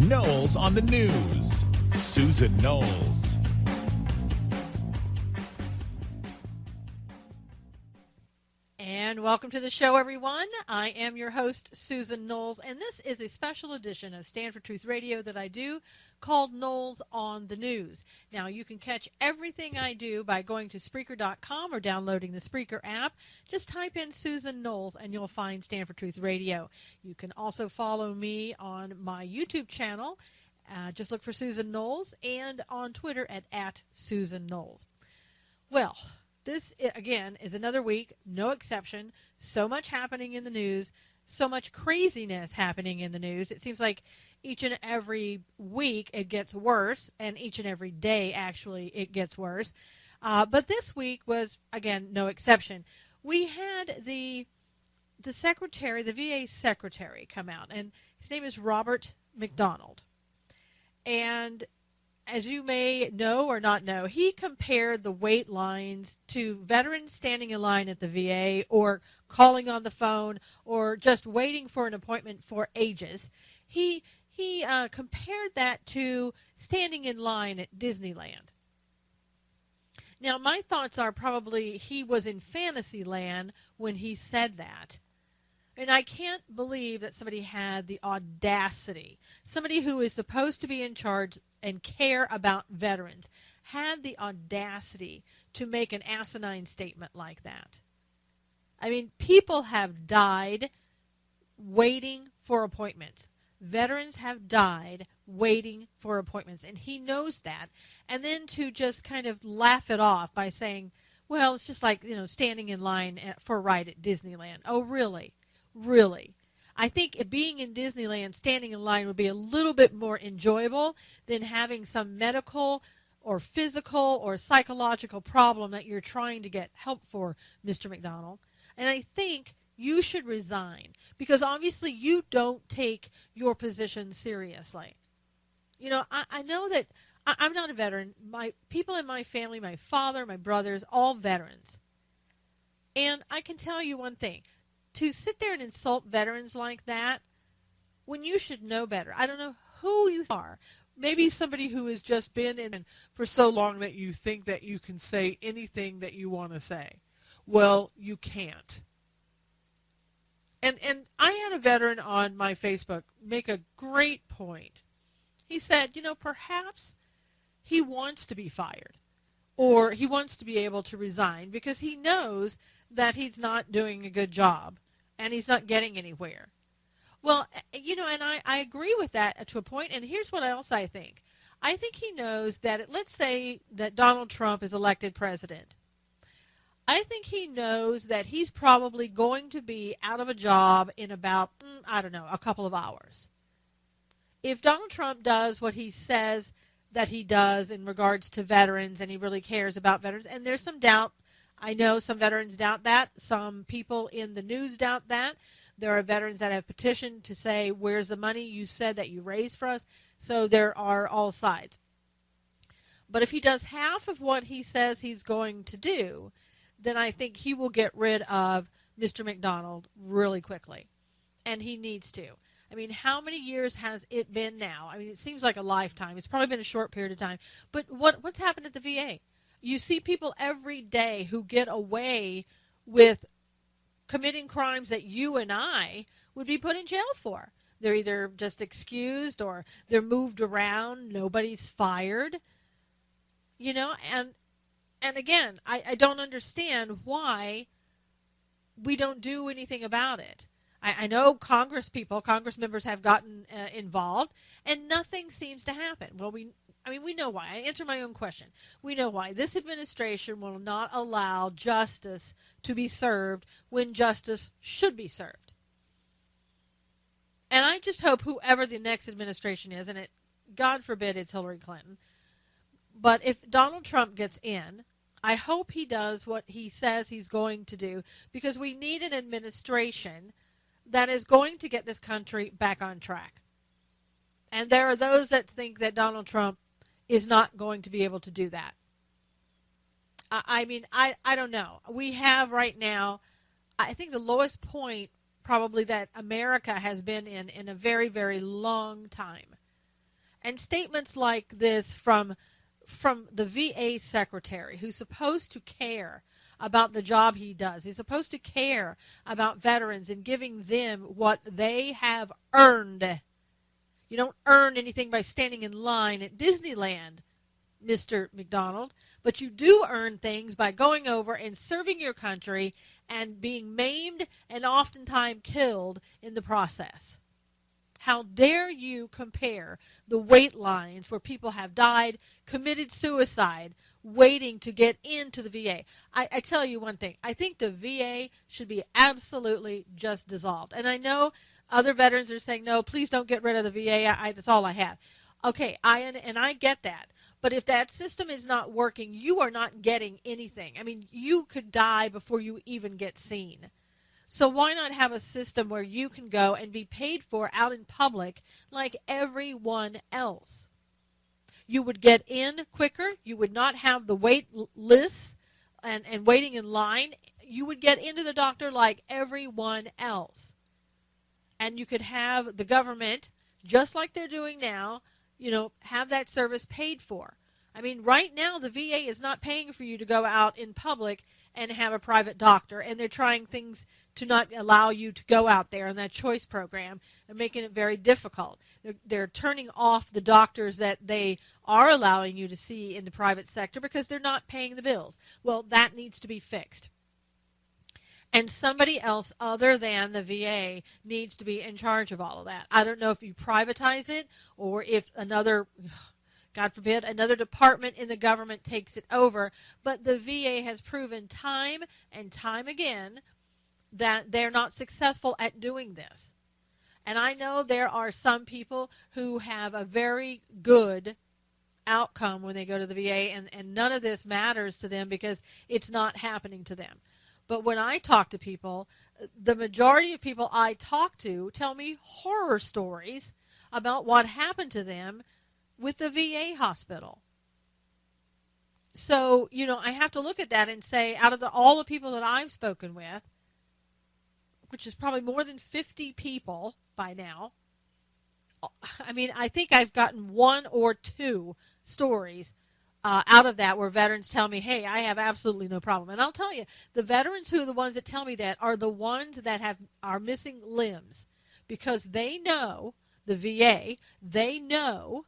Knowles on the News. Susan Knowles. And welcome to the show, everyone. I am your host, Susan Knowles, and this is a special edition of Stand for Truth Radio that I do called Knowles on the News. Now, you can catch everything I do by going to Spreaker.com or downloading the Spreaker app. Just type in Susan Knowles and you'll find Stand for Truth Radio. You can also follow me on my YouTube channel. Just look for Susan Knowles, and on Twitter at Susan Knowles. Well, this, again, is another week, no exception. So much happening in the news, so much craziness happening in the news. It seems like each and every week it gets worse, and each and every day, actually, it gets worse. But this week was, again, no exception. We had the secretary, the VA secretary, come out, and his name is Robert McDonald. And as you may know or not know, he compared the wait lines to veterans standing in line at the VA or calling on the phone or just waiting for an appointment for ages. He compared that to standing in line at Disneyland. Now, my thoughts are probably he was in Fantasyland when he said that. And I can't believe that somebody had the audacity, somebody who is supposed to be in charge and care about veterans, had the audacity to make an asinine statement like that. I mean, people have died waiting for appointments. Veterans have died waiting for appointments, and he knows that. And then to just kind of laugh it off by saying, well, it's just like, standing in line for a ride at Disneyland. Oh, really? Really? I think being in Disneyland, standing in line would be a little bit more enjoyable than having some medical or physical or psychological problem that you're trying to get help for, Mr. McDonald. And I think you should resign because obviously you don't take your position seriously. I know that I'm not a veteran. My people in my family, my father, my brothers, all veterans. And I can tell you one thing. To sit there and insult veterans like that when you should know better. I don't know who you are. Maybe somebody who has just been in for so long that you think that you can say anything that you want to say. Well, you can't. And I had a veteran on my Facebook make a great point. He said, perhaps he wants to be fired or he wants to be able to resign because he knows that he's not doing a good job. And he's not getting anywhere. Well, and I agree with that to a point. And here's what else I think. I think he knows that, let's say that Donald Trump is elected president. I think he knows that he's probably going to be out of a job in about, a couple of hours. If Donald Trump does what he says that he does in regards to veterans and he really cares about veterans, and there's some doubt. I know some veterans doubt that. Some people in the news doubt that. There are veterans that have petitioned to say, where's the money you said that you raised for us? So there are all sides. But if he does half of what he says he's going to do, then I think he will get rid of Mr. McDonald really quickly. And he needs to. I mean, how many years has it been now? I mean, it seems like a lifetime. It's probably been a short period of time. But what's happened at the VA? You see people every day who get away with committing crimes that you and I would be put in jail for. They're either just excused or they're moved around. Nobody's fired. And again, I don't understand why we don't do anything about it. I know Congress members have gotten involved, and nothing seems to happen. Well, we know why. I answer my own question. We know why. This administration will not allow justice to be served when justice should be served. And I just hope whoever the next administration is, and God forbid it's Hillary Clinton, but if Donald Trump gets in, I hope he does what he says he's going to do, because we need an administration that is going to get this country back on track. And there are those that think that Donald Trump is not going to be able to do that. I don't know. We have right now, I think the lowest point probably that America has been in a very, very long time. And statements like this from the VA secretary, who's supposed to care about the job he does. He's supposed to care about veterans and giving them what they have earned. You don't earn anything by standing in line at Disneyland, Mr. McDonald, but you do earn things by going over and serving your country and being maimed and oftentimes killed in the process. How dare you compare the wait lines where people have died, committed suicide, waiting to get into the VA. I tell you one thing. I think the VA should be absolutely just dissolved. And I know other veterans are saying, no, please don't get rid of the VA. That's all I have. Okay, I get that. But if that system is not working, you are not getting anything. I mean, you could die before you even get seen. So why not have a system where you can go and be paid for out in public like everyone else? You would get in quicker. You would not have the wait lists and waiting in line. You would get into the doctor like everyone else. And you could have the government, just like they're doing now, have that service paid for. I mean, right now the VA is not paying for you to go out in public and have a private doctor, and they're trying things to not allow you to go out there in that choice program and making it very difficult. They're turning off the doctors that they are allowing you to see in the private sector because they're not paying the bills. Well, that needs to be fixed. And somebody else other than the VA needs to be in charge of all of that. I don't know if you privatize it or if another, God forbid, another department in the government takes it over. But the VA has proven time and time again that they're not successful at doing this. And I know there are some people who have a very good outcome when they go to the VA, and none of this matters to them because it's not happening to them. But when I talk to people, the majority of people I talk to tell me horror stories about what happened to them with the VA hospital. So, I have to look at that and say, out of all the people that I've spoken with, which is probably more than 50 people by now, I mean, I think I've gotten one or two stories out of that where veterans tell me, hey, I have absolutely no problem. And I'll tell you, the veterans who are the ones that tell me that are the ones that are missing limbs because they know, the VA, they know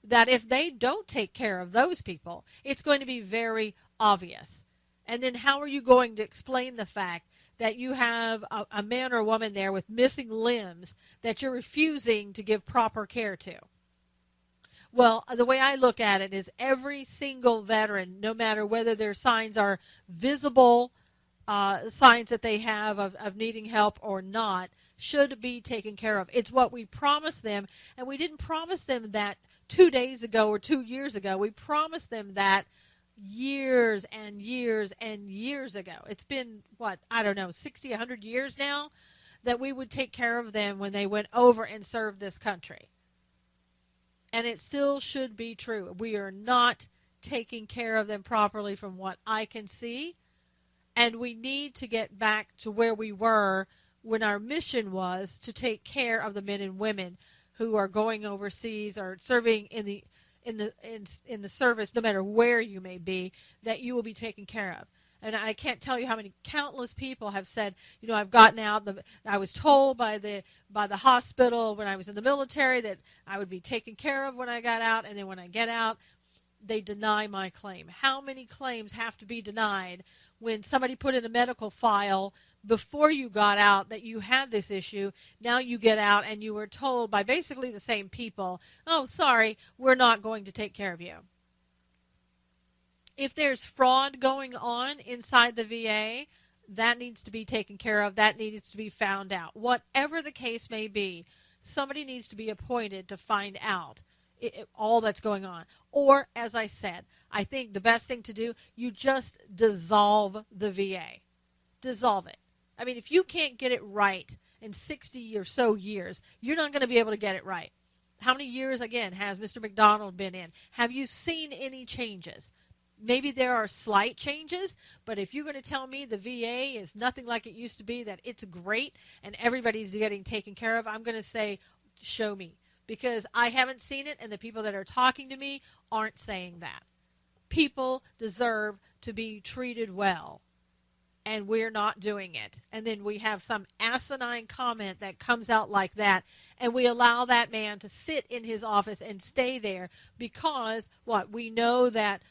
that if they don't take care of those people, it's going to be very obvious. And then how are you going to explain the fact that you have a man or a woman there with missing limbs that you're refusing to give proper care to? Well, the way I look at it is every single veteran, no matter whether their signs are visible, signs that they have of needing help or not, should be taken care of. It's what we promised them, and we didn't promise them that 2 days ago or 2 years ago. We promised them that years and years and years ago. It's been, 60, 100 years now that we would take care of them when they went over and served this country. And it still should be true. We are not taking care of them properly from what I can see. And we need to get back to where we were when our mission was to take care of the men and women who are going overseas or serving in the service, no matter where you may be, that you will be taken care of. And I can't tell you how many countless people have said, I've gotten out. I was told by the hospital when I was in the military that I would be taken care of when I got out, and then when I get out, they deny my claim. How many claims have to be denied when somebody put in a medical file before you got out that you had this issue? Now you get out and you were told by basically the same people, oh, sorry, we're not going to take care of you. If there's fraud going on inside the VA, that needs to be taken care of. That needs to be found out. Whatever the case may be, somebody needs to be appointed to find out all that's going on. Or, as I said, I think the best thing to do, you just dissolve the VA. Dissolve it. I mean, if you can't get it right in 60 or so years, you're not going to be able to get it right. How many years, again, has Mr. McDonald been in? Have you seen any changes? Maybe there are slight changes, but if you're going to tell me the VA is nothing like it used to be, that it's great and everybody's getting taken care of, I'm going to say, show me. because I haven't seen it, and the people that are talking to me aren't saying that. People deserve to be treated well, and we're not doing it. And then we have some asinine comment that comes out like that, and we allow that man to sit in his office and stay there because, we know that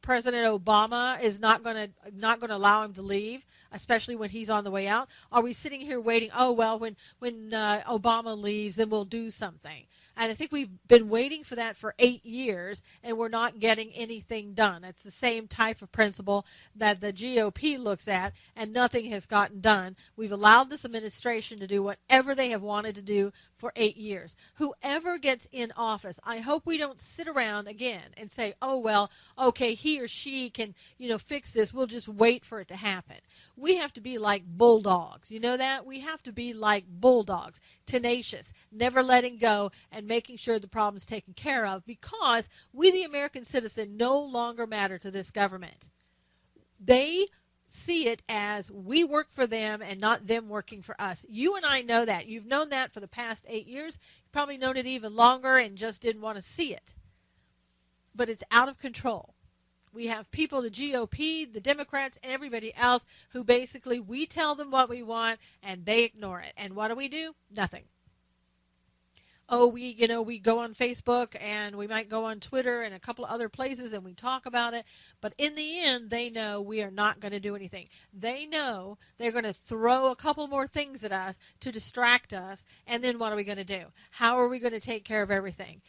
President Obama is not going to allow him to leave, especially when he's on the way out. Are we sitting here waiting, when Obama leaves, then we'll do something? And I think we've been waiting for that for 8 years, and we're not getting anything done. It's the same type of principle that the GOP looks at, and nothing has gotten done. We've allowed this administration to do whatever they have wanted to do for 8 years. Whoever gets in office, I hope we don't sit around again and say, okay, he or she can, fix this. We'll just wait for it to happen. We have to be like bulldogs. You know that? We have to be like bulldogs, tenacious, never letting go, and making sure the problem is taken care of, because we, the American citizen, no longer matter to this government. They see it as we work for them and not them working for us. You and I know that. You've known that for the past 8 years. You've probably known it even longer and just didn't want to see it. But it's out of control. We have people, the GOP, the Democrats, and everybody else who basically we tell them what we want and they ignore it. And what do? Nothing. We go on Facebook and we might go on Twitter and a couple of other places and we talk about it. But in the end, they know we are not going to do anything. They know they're going to throw a couple more things at us to distract us. And then what are we going to do? How are we going to take care of everything?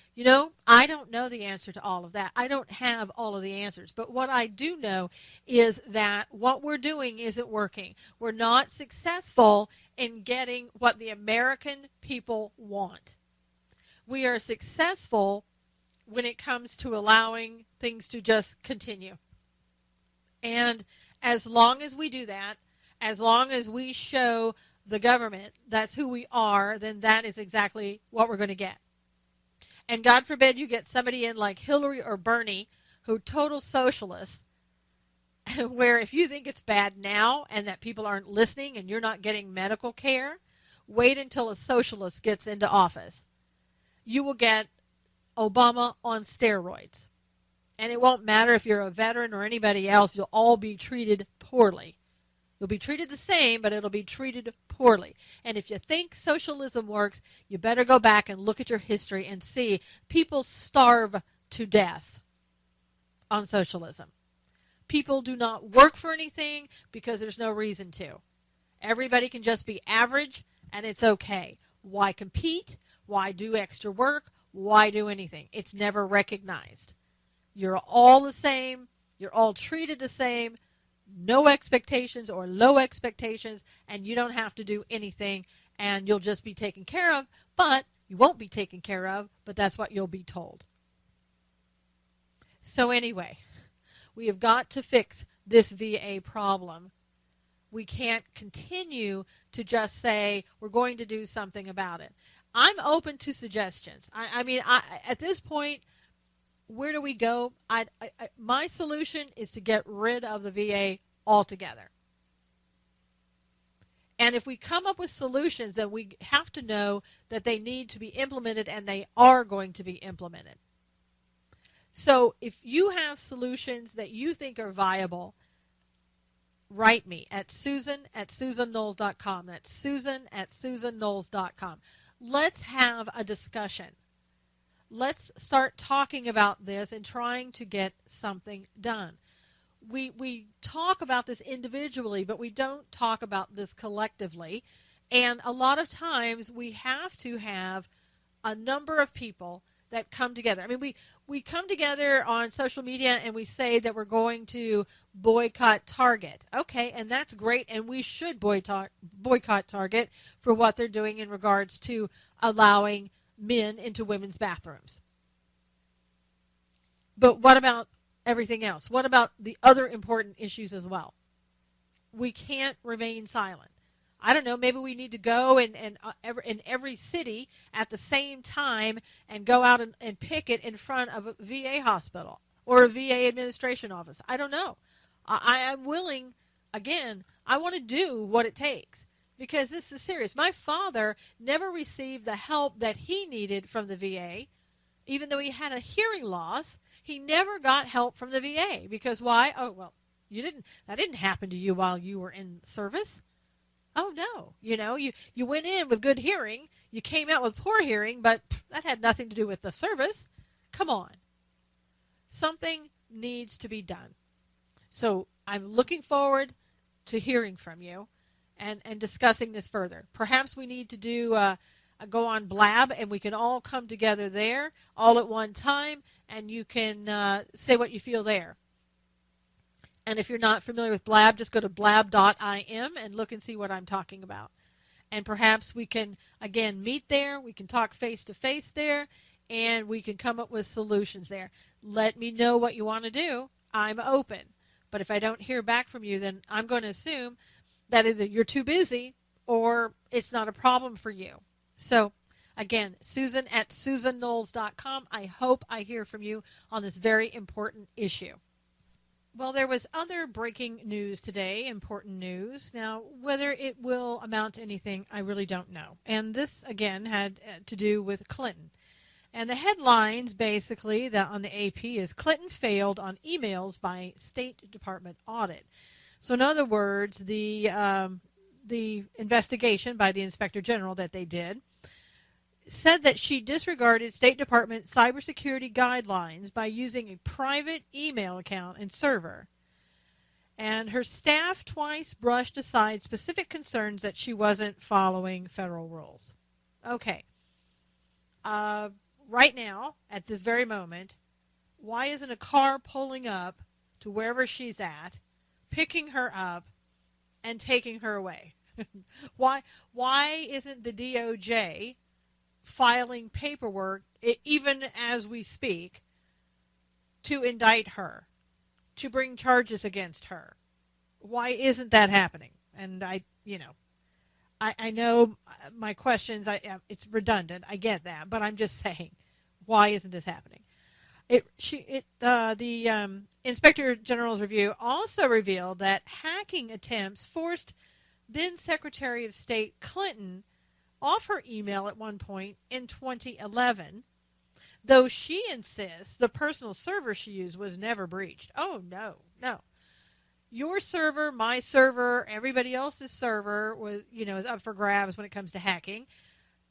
I don't know the answer to all of that. I don't have all of the answers. But what I do know is that what we're doing isn't working. We're not successful in getting what the American people want. We are successful when it comes to allowing things to just continue. And as long as we do that, as long as we show the government that's who we are, then that is exactly what we're going to get. And God forbid you get somebody in like Hillary or Bernie, who total socialists, where if you think it's bad now and that people aren't listening and you're not getting medical care, wait until a socialist gets into office. You will get Obama on steroids. And it won't matter if you're a veteran or anybody else. You'll all be treated poorly. You'll be treated the same, but it'll be treated poorly. And if you think socialism works, you better go back and look at your history and see people starve to death on socialism. People do not work for anything because there's no reason to. Everybody can just be average, and it's okay. Why compete? Why do extra work? Why do anything? It's never recognized. You're all the same. You're all treated the same. No expectations or low expectations, and you don't have to do anything, and you'll just be taken care of, but you won't be taken care of, but that's what you'll be told. So anyway, we have got to fix this VA problem. We can't continue to just say we're going to do something about it. I'm open to suggestions. I mean, at this point, where do we go? My solution is to get rid of the VA altogether. And if we come up with solutions, then we have to know that they need to be implemented, and they are going to be implemented. So if you have solutions that you think are viable, write me at susan@susanknowles.com. That's susan@susanknowles.com. Let's have a discussion. Let's start talking about this and trying to get something done. We talk about this individually, but we don't talk about this collectively. And a lot of times we have to have a number of people that come together. I mean, we come together on social media and we say that we're going to boycott Target. Okay, and that's great, and we should boycott Target for what they're doing in regards to allowing men into women's bathrooms. But what about everything else? What about the other important issues as well? We can't remain silent. I don't know, maybe we need to go in every city at the same time and go out and picket in front of a VA hospital or a VA administration office. I don't know. I'm willing, again, I want to do what it takes because this is serious. My father never received the help that he needed from the VA. Even though he had a hearing loss, he never got help from the VA. Because why? Oh, well, that didn't happen to you while you were in service. Oh, no. You went in with good hearing. You came out with poor hearing, but that had nothing to do with the service. Come on. Something needs to be done. So I'm looking forward to hearing from you and discussing this further. Perhaps we need to do go on Blab, and we can all come together there all at one time, and you can say what you feel there. And if you're not familiar with Blab, just go to blab.im and look and see what I'm talking about. And perhaps we can, again, meet there. We can talk face-to-face there, and we can come up with solutions there. Let me know what you want to do. I'm open. But if I don't hear back from you, then I'm going to assume that either you're too busy or it's not a problem for you. So, again, Susan at SusanKnowles.com. I hope I hear from you on this very important issue. Well, there was other breaking news today, important news. Now, whether it will amount to anything, I really don't know. And this, again, had to do with Clinton. And the headlines, basically, that on the AP is Clinton failed on emails by State Department audit. So, in other words, the investigation by the Inspector General that they did said that she disregarded State Department cybersecurity guidelines by using a private email account and server. And her staff twice brushed aside specific concerns that she wasn't following federal rules. Okay. Right now, at this very moment, why isn't a car pulling up to wherever she's at, picking her up, and taking her away? Why isn't the DOJ filing paperwork, even as we speak, to indict her, to bring charges against her? Why isn't that happening? And I know my questions, it's redundant, I get that, but I'm just saying, why isn't this happening? The Inspector General's review also revealed that hacking attempts forced then Secretary of State Clinton off her email at one point in 2011, though she insists the personal server she used was never breached. Oh, no. Your server, my server, everybody else's server is up for grabs when it comes to hacking.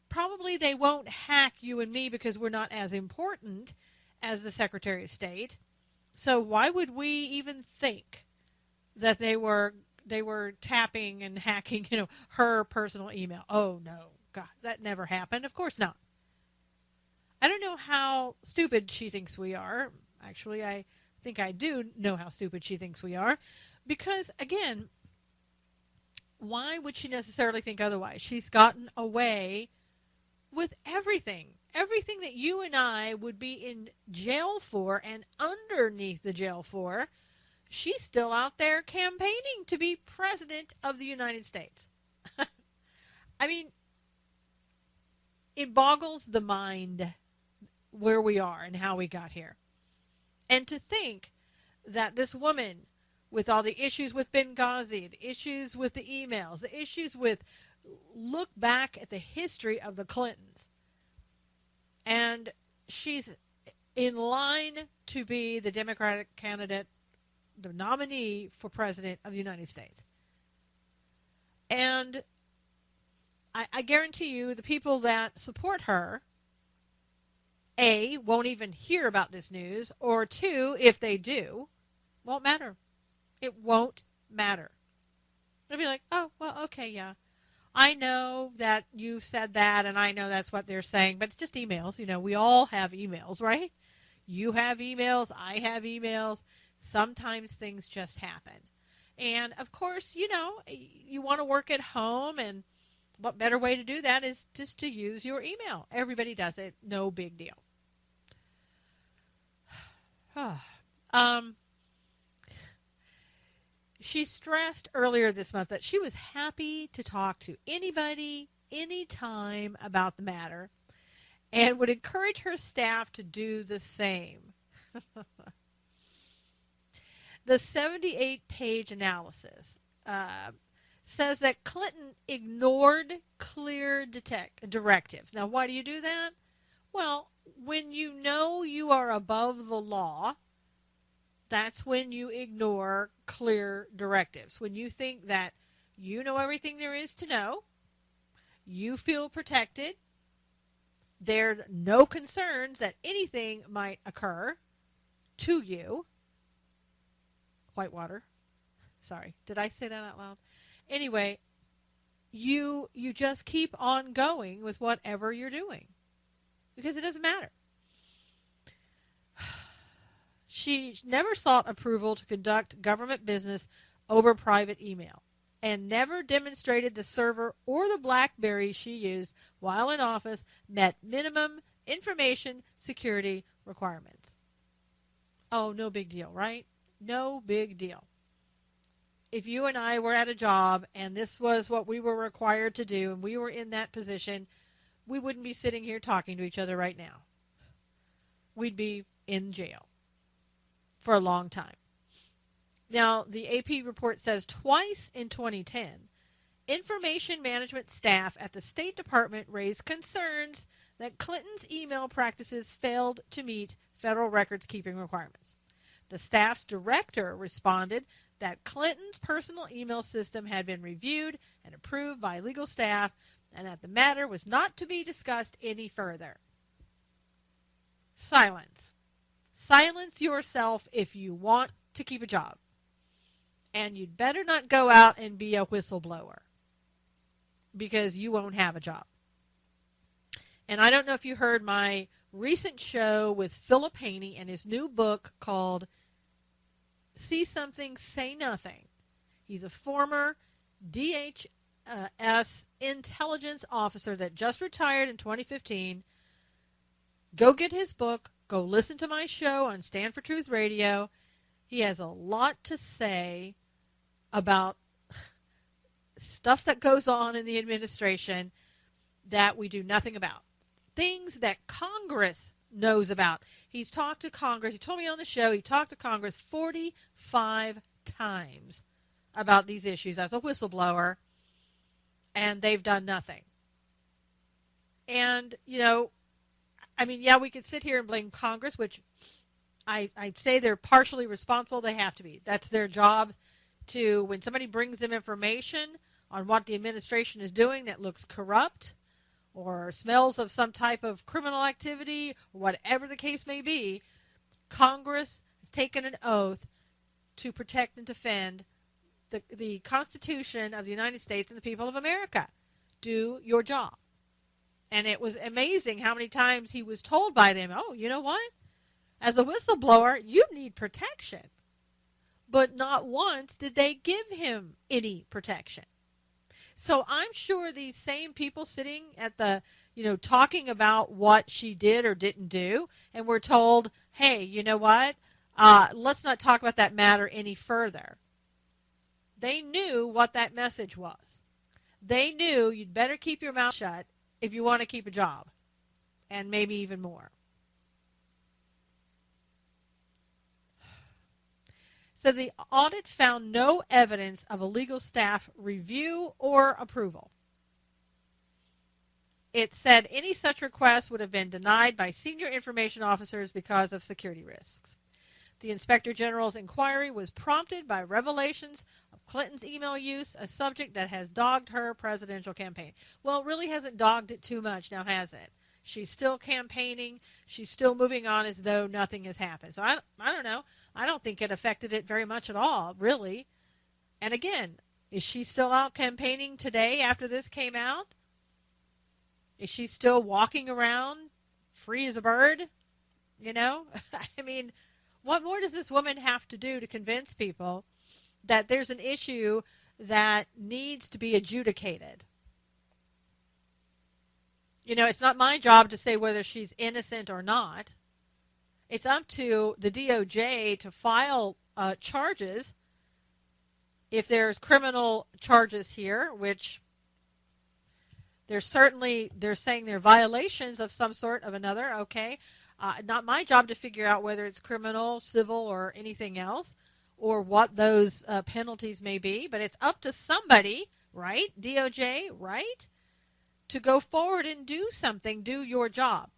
Probably they won't hack you and me because we're not as important as the Secretary of State. So why would we even think that they were tapping and hacking, her personal email? Oh, no. God, that never happened. Of course not. I don't know how stupid she thinks we are. Actually, I think I do know how stupid she thinks we are. Because, again, why would she necessarily think otherwise? She's gotten away with everything. Everything that you and I would be in jail for and underneath the jail for, she's still out there campaigning to be president of the United States. I mean, it boggles the mind where we are and how we got here. And to think that this woman, with all the issues with Benghazi, the issues with the emails, the issues with, look back at the history of the Clintons, and she's in line to be the Democratic candidate, the nominee for president of the United States. And I guarantee you the people that support her, A, won't even hear about this news, or two, if they do, won't matter. It won't matter. They'll be like, oh, well, okay, yeah. I know that you said that, and I know that's what they're saying, but it's just emails. We all have emails, right? You have emails. I have emails. Sometimes things just happen. And, of course, you want to work at home, and what better way to do that is just to use your email. Everybody does it. No big deal. She stressed earlier this month that she was happy to talk to anybody, anytime about the matter, and would encourage her staff to do the same. The 78-page analysis says that Clinton ignored clear directives. Now, why do you do that? Well, when you know you are above the law, that's when you ignore clear directives. When you think that you know everything there is to know, you feel protected, there are no concerns that anything might occur to you. Whitewater. Sorry, did I say that out loud? Anyway, you just keep on going with whatever you're doing because it doesn't matter. She never sought approval to conduct government business over private email and never demonstrated the server or the BlackBerry she used while in office met minimum information security requirements. Oh, no big deal, right? No big deal. If you and I were at a job and this was what we were required to do and we were in that position, we wouldn't be sitting here talking to each other right now. We'd be in jail for a long time. Now, the AP report says twice in 2010, information management staff at the State Department raised concerns that Clinton's email practices failed to meet federal records keeping requirements. The staff's director responded that Clinton's personal email system had been reviewed and approved by legal staff and that the matter was not to be discussed any further. Silence. Silence yourself if you want to keep a job. And you'd better not go out and be a whistleblower because you won't have a job. And I don't know if you heard my recent show with Philip Haney and his new book called See Something, Say Nothing. He's a former DHS intelligence officer that just retired in 2015. Go get his book. Go listen to my show on Stand for Truth Radio. He has a lot to say about stuff that goes on in the administration that we do nothing about. Things that Congress knows about. He's talked to Congress. He told me on the show he talked to Congress 45 times about these issues as a whistleblower, and they've done nothing. And, you know, I mean, yeah, we could sit here and blame Congress, which I'd say they're partially responsible. They have to be. That's their job to, when somebody brings them information on what the administration is doing that looks corrupt or smells of some type of criminal activity, or whatever the case may be, Congress has taken an oath to protect and defend the Constitution of the United States and the people of America. Do your job. And it was amazing how many times he was told by them, oh, you know what? As a whistleblower, you need protection. But not once did they give him any protection. So I'm sure these same people sitting at the, talking about what she did or didn't do, and were told, hey, you know what? Let's not talk about that matter any further. They knew what that message was. They knew you'd better keep your mouth shut if you want to keep a job, and maybe even more. So the audit found no evidence of a legal staff review or approval. It said any such request would have been denied by senior information officers because of security risks. The Inspector General's inquiry was prompted by revelations of Clinton's email use, a subject that has dogged her presidential campaign. Well, it really hasn't dogged it too much now, has it? She's still campaigning. She's still moving on as though nothing has happened. So I don't know. I don't think it affected it very much at all, really. And again, is she still out campaigning today after this came out? Is she still walking around free as a bird? I mean, what more does this woman have to do to convince people that there's an issue that needs to be adjudicated? It's not my job to say whether she's innocent or not. It's up to the DOJ to file charges if there's criminal charges here, which they're saying they're violations of some sort of another, okay. Not my job to figure out whether it's criminal, civil, or anything else. or what those penalties may be, but it's up to somebody, right, DOJ, right, to go forward and do something, do your job.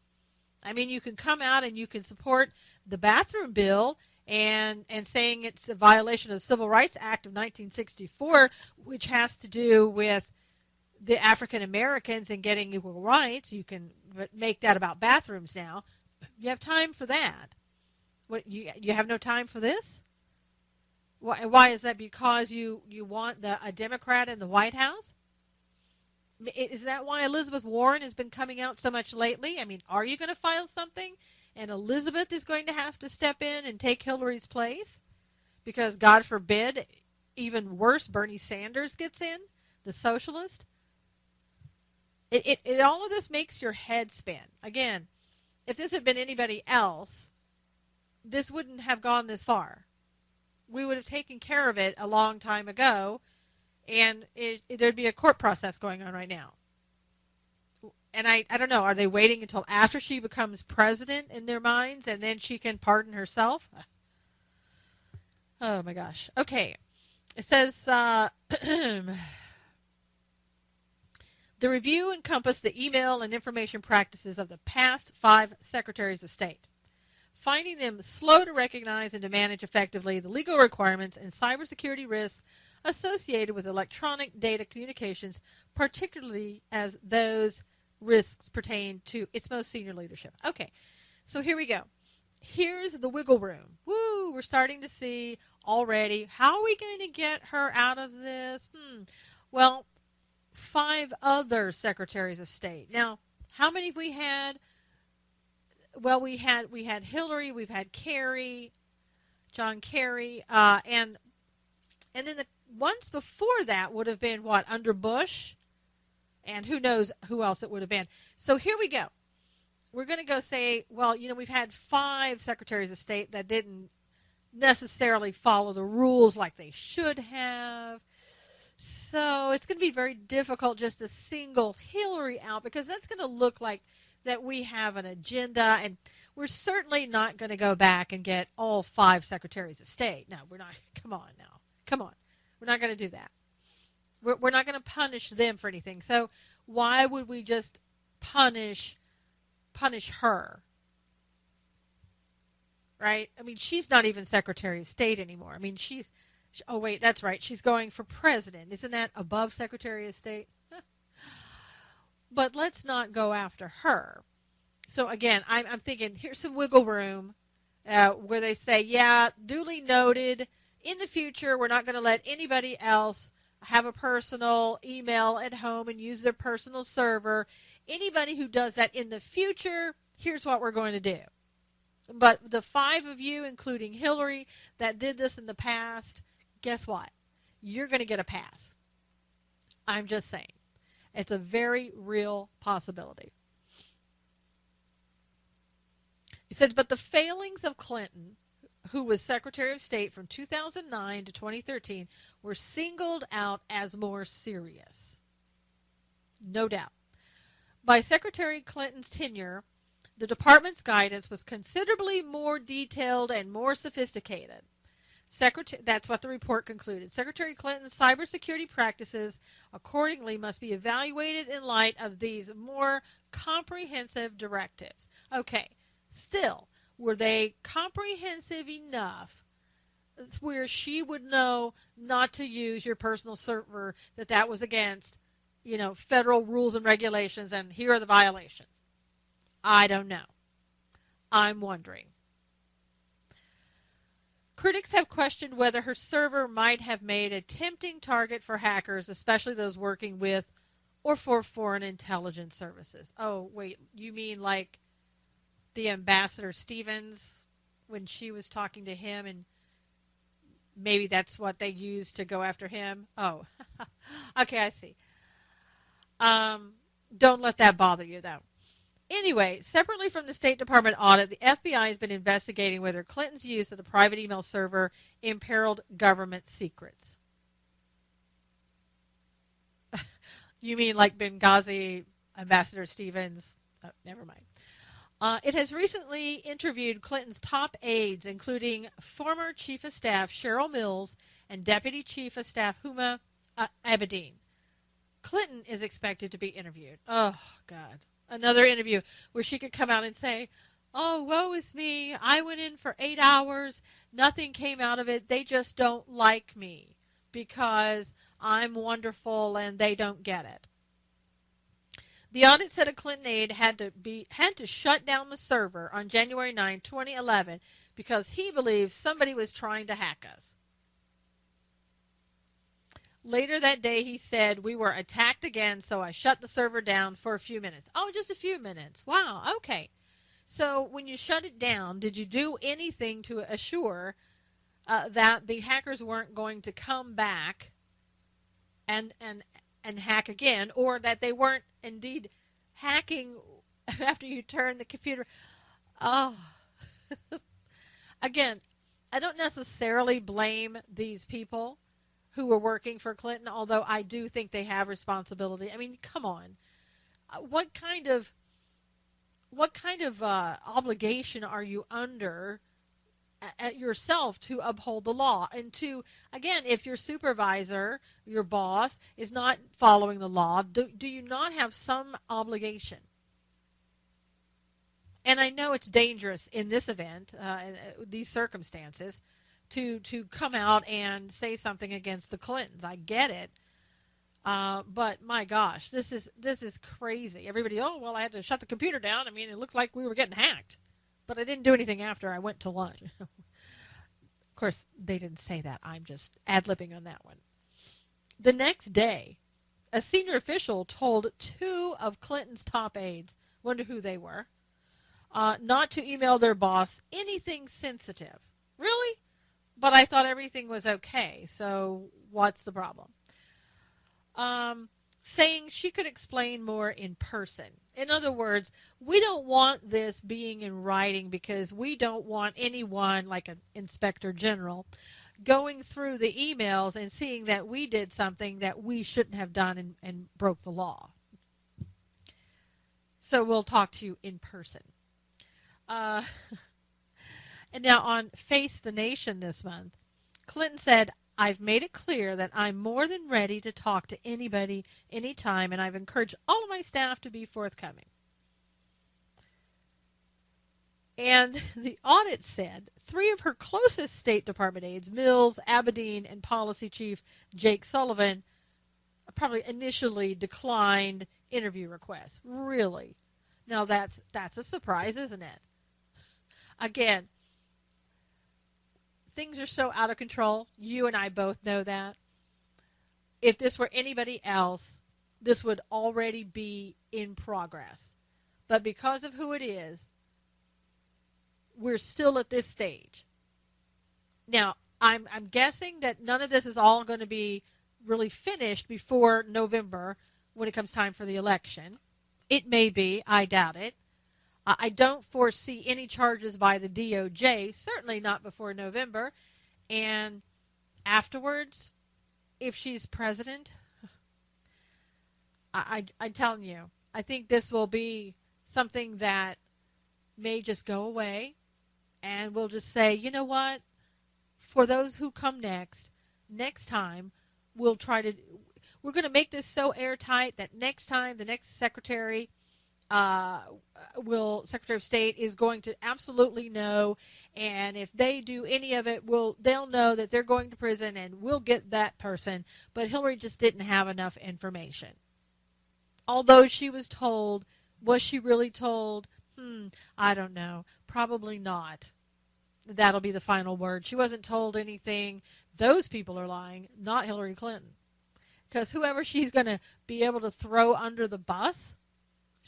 I mean, you can come out and you can support the bathroom bill and saying it's a violation of the Civil Rights Act of 1964, which has to do with the African Americans and getting equal rights. You can make that about bathrooms now. You have time for that. What, you have no time for this? Why is that? Because you want a Democrat in the White House? Is that why Elizabeth Warren has been coming out so much lately? I mean, are you going to file something and Elizabeth is going to have to step in and take Hillary's place? Because God forbid, even worse, Bernie Sanders gets in, the socialist. All of this makes your head spin. Again, if this had been anybody else, this wouldn't have gone this far. We would have taken care of it a long time ago, and there'd be a court process going on right now. And I don't know, are they waiting until after she becomes president in their minds, and then she can pardon herself? Oh, my gosh. Okay. It says, the review encompassed the email and information practices of the past 5 secretaries of state, finding them slow to recognize and to manage effectively the legal requirements and cybersecurity risks associated with electronic data communications, particularly as those risks pertain to its most senior leadership. Okay, so here we go. Here's the wiggle room. Woo, we're starting to see already. How are we going to get her out of this? Well, 5 other secretaries of state. Now, how many have we had? Well, we had Hillary, we've had Kerry, John Kerry, and then the ones before that would have been what, under Bush, and who knows who else it would have been. So here we go. We're going to go say, well, we've had 5 secretaries of state that didn't necessarily follow the rules like they should have. So it's going to be very difficult just to single Hillary out, because that's going to look like that we have an agenda, and we're certainly not going to go back and get all 5 secretaries of state. No, we're not. Come on now. Come on. We're not going to do that. We're not going to punish them for anything. So why would we just punish her? Right? I mean, she's not even Secretary of State anymore. I mean, oh, wait, that's right. She's going for president. Isn't that above Secretary of State? But let's not go after her. So again, I'm thinking here's some wiggle room where they say, yeah, duly noted. In the future, we're not going to let anybody else have a personal email at home and use their personal server. Anybody who does that in the future, here's what we're going to do. But the 5 of you, including Hillary, that did this in the past, guess what? You're going to get a pass. I'm just saying. It's a very real possibility. He said, but the failings of Clinton, who was Secretary of State from 2009 to 2013, were singled out as more serious. No doubt. By Secretary Clinton's tenure, the department's guidance was considerably more detailed and more sophisticated. That's what the report concluded. Secretary Clinton's cybersecurity practices accordingly must be evaluated in light of these more comprehensive directives. Okay, still, were they comprehensive enough where she would know not to use your personal server, that was against, federal rules and regulations, and here are the violations? I don't know. I'm wondering. Critics have questioned whether her server might have made a tempting target for hackers, especially those working with or for foreign intelligence services. Oh, wait, you mean like the Ambassador Stevens when she was talking to him, and maybe that's what they used to go after him? Oh, okay, I see. Don't let that bother you, though. Anyway, separately from the State Department audit, the FBI has been investigating whether Clinton's use of the private email server imperiled government secrets. You mean like Benghazi, Ambassador Stevens? Oh, never mind. It has recently interviewed Clinton's top aides, including former Chief of Staff Cheryl Mills and Deputy Chief of Staff Huma Abedin. Clinton is expected to be interviewed. Oh, God. Another interview where she could come out and say, oh, woe is me. I went in for 8 hours. Nothing came out of it. They just don't like me because I'm wonderful and they don't get it. The audit said a Clinton aide had to shut down the server on January 9, 2011 because he believed somebody was trying to hack us. Later that day, he said, we were attacked again, so I shut the server down for a few minutes. Oh, just a few minutes. Wow, okay. So when you shut it down, did you do anything to assure that the hackers weren't going to come back and hack again, or that they weren't indeed hacking after you turn the computer? Oh. Again, I don't necessarily blame these people who were working for Clinton, although I do think they have responsibility. I mean, come on. What kind of obligation are you under at yourself to uphold the law? And to, again, if your supervisor, your boss, is not following the law, do you not have some obligation? And I know it's dangerous in this event, these circumstances, to come out and say something against the Clintons. I get it. But my gosh, this is crazy. Everybody, oh, well, I had to shut the computer down. I mean, it looked like we were getting hacked. But I didn't do anything after I went to lunch. Of course, they didn't say that. I'm just ad-libbing on that one. The next day, a senior official told 2 of Clinton's top aides, wonder who they were, not to email their boss anything sensitive. Really? But I thought everything was okay, so what's the problem? Saying she could explain more in person. In other words, we don't want this being in writing because we don't want anyone, like an inspector general, going through the emails and seeing that we did something that we shouldn't have done and broke the law. So we'll talk to you in person. And now on Face the Nation this month, Clinton said, I've made it clear that I'm more than ready to talk to anybody, anytime, and I've encouraged all of my staff to be forthcoming. And the audit said 3 of her closest State Department aides, Mills, Abedin, and Policy Chief Jake Sullivan, probably initially declined interview requests. Really? Now that's a surprise, isn't it? Again, things are so out of control. You and I both know that. If this were anybody else, this would already be in progress. But because of who it is, we're still at this stage. Now, I'm guessing that none of this is all going to be really finished before November when it comes time for the election. It may be. I doubt it. I don't foresee any charges by the DOJ, certainly not before November. And afterwards, if she's president, I'm telling you, I think this will be something that may just go away. And we'll just say, you know what? For those who come next time, we're going to make this so airtight that next time the next Secretary of State is going to absolutely know, and if they do any of it, they'll know that they're going to prison, and we'll get that person. But Hillary just didn't have enough information. Although she was told, was she really told? I don't know. Probably not. That'll be the final word. She wasn't told anything. Those people are lying, not Hillary Clinton. Because whoever she's going to be able to throw under the bus,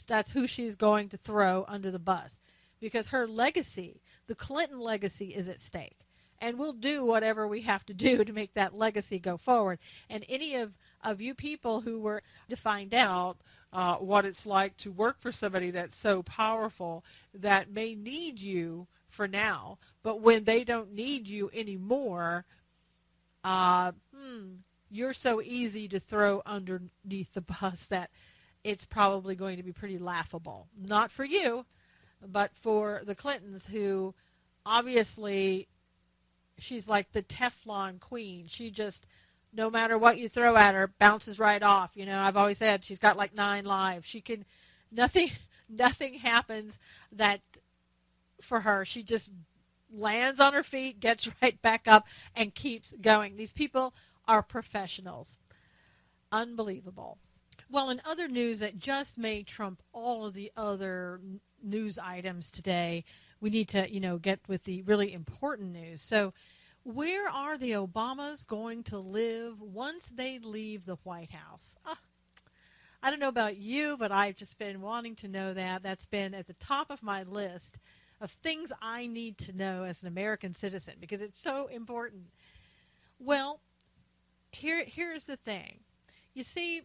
that's who she's going to throw under the bus. Because her legacy, the Clinton legacy, is at stake. And we'll do whatever we have to do to make that legacy go forward. And any of you people who were to find out what it's like to work for somebody that's so powerful that may need you for now, but when they don't need you anymore, you're so easy to throw underneath the bus that it's probably going to be pretty laughable. Not for you, but for the Clintons, who obviously she's like the Teflon queen. She just, no matter what you throw at her, bounces right off. You know, I've always said she's got like 9 lives. She can, nothing happens that for her. She just lands on her feet, gets right back up, and keeps going. These people are professionals. Unbelievable. Well, in other news that just may trump all of the other news items today, we need to, get with the really important news. So, where are the Obamas going to live once they leave the White House? I don't know about you, but I've just been wanting to know that. That's been at the top of my list of things I need to know as an American citizen because it's so important. Well, here's the thing. You see,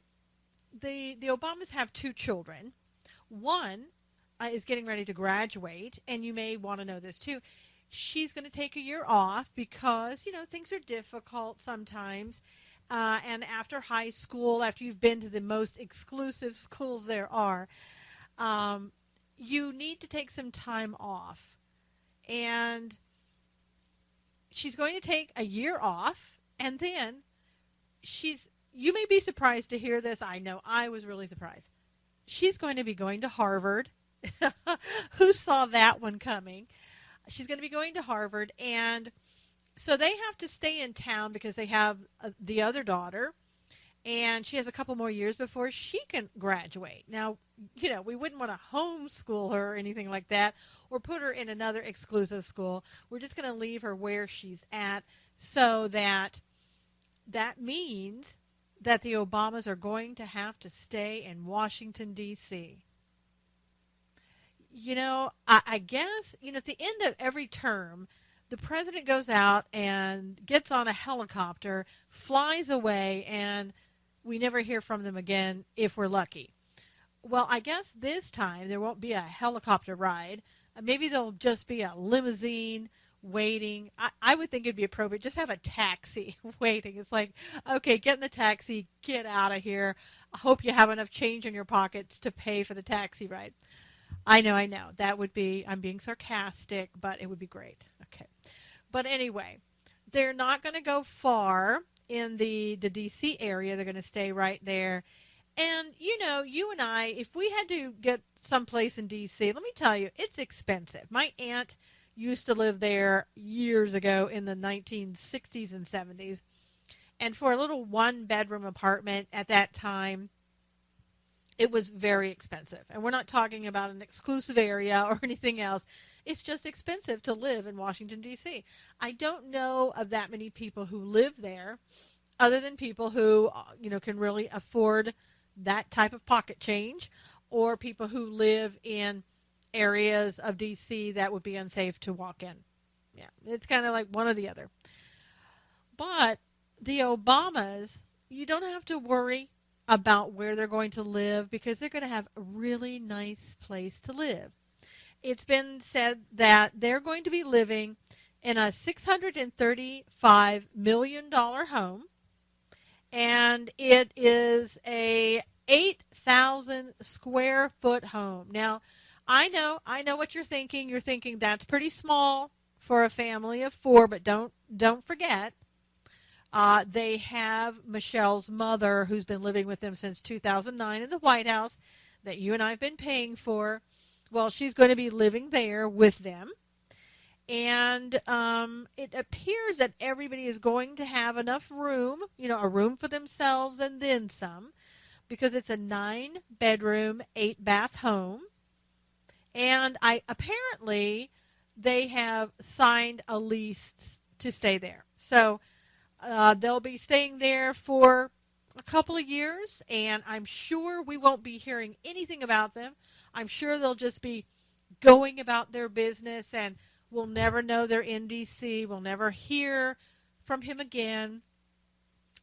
the Obamas have 2 children. One is getting ready to graduate, and you may want to know this too. She's going to take a year off because, things are difficult sometimes. And after high school, after you've been to the most exclusive schools there are, you need to take some time off. And she's going to take a year off, and then you may be surprised to hear this. I know I was really surprised. She's going to be going to Harvard. Who saw that one coming? She's going to be going to Harvard, and so they have to stay in town because they have the other daughter, and she has a couple more years before she can graduate. Now, we wouldn't want to homeschool her or anything like that or put her in another exclusive school. We're just going to leave her where she's at so that means that the Obamas are going to have to stay in Washington, D.C. I guess, at the end of every term, the president goes out and gets on a helicopter, flies away, and we never hear from them again if we're lucky. Well, I guess this time there won't be a helicopter ride. Maybe there'll just be a limousine waiting. I would think it'd be appropriate. Just have a taxi waiting. It's like, okay, get in the taxi, get out of here. I hope you have enough change in your pockets to pay for the taxi ride. I know. That would be, I'm being sarcastic, but it would be great. Okay. But anyway, they're not going to go far in the D.C. area. They're going to stay right there. And, you and I, if we had to get someplace in D.C., let me tell you, it's expensive. My aunt used to live there years ago in the 1960s and 70s. And for a little 1-bedroom apartment at that time, it was very expensive. And we're not talking about an exclusive area or anything else. It's just expensive to live in Washington, D.C. I don't know of that many people who live there other than people who, can really afford that type of pocket change or people who live in areas of D.C. that would be unsafe to walk in. Yeah, it's kind of like one or the other. But the Obamas, you don't have to worry about where they're going to live because they're going to have a really nice place to live. It's been said that they're going to be living in a $635 million home, and it is a 8,000 square foot home. Now, I know what you're thinking. You're thinking that's pretty small for a family of 4, but don't forget, they have Michelle's mother, who's been living with them since 2009 in the White House, that you and I have been paying for. Well, she's going to be living there with them. And it appears that everybody is going to have enough room, a room for themselves and then some, because it's a 9-bedroom, 8-bath home. And apparently they have signed a lease to stay there. So they'll be staying there for a couple of years, and I'm sure we won't be hearing anything about them. I'm sure they'll just be going about their business, and we'll never know they're in D.C. We'll never hear from him again.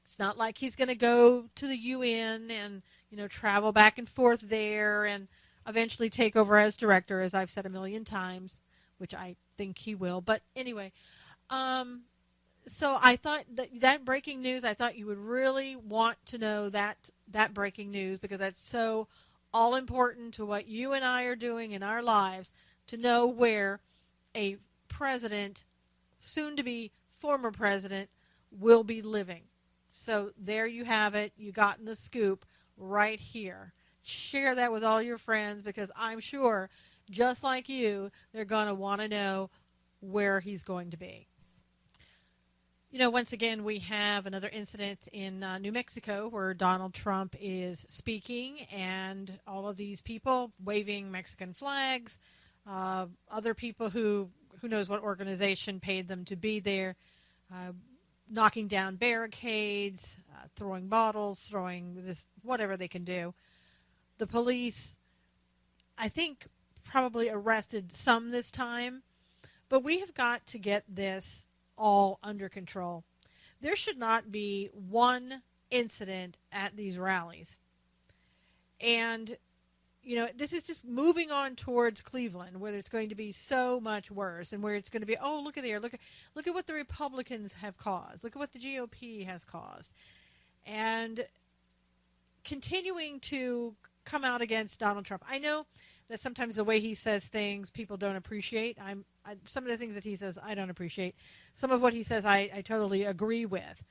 It's not like he's going to go to the UN and, travel back and forth there and eventually take over as director, as I've said a million times, which I think he will. But anyway, so I thought that breaking news, I thought you would really want to know that breaking news because that's so all important to what you and I are doing in our lives. to know where a president, soon to be former president, will be living. So there you have it. You gotten the scoop right here. Share that with all your friends, because I'm sure, just like you, they're going to want to know where he's going to be. You know, once again, we have another incident in New Mexico where Donald Trump is speaking, and all of these people waving Mexican flags, other people who knows what organization paid them to be there, knocking down barricades, throwing bottles, throwing this, whatever they can do. The police, I think, probably arrested some this time, but we have got to get this all under control. There should not be one incident at these rallies. And, you know, this is just moving on towards Cleveland, where it's going to be so much worse, and where it's going to be, oh, look at there, look at what the Republicans have caused. Look at what the GOP has caused. And continuing to come out against Donald Trump. I know that sometimes the way he says things people don't appreciate. Some of the things that he says I don't appreciate. Some of what he says I totally agree with.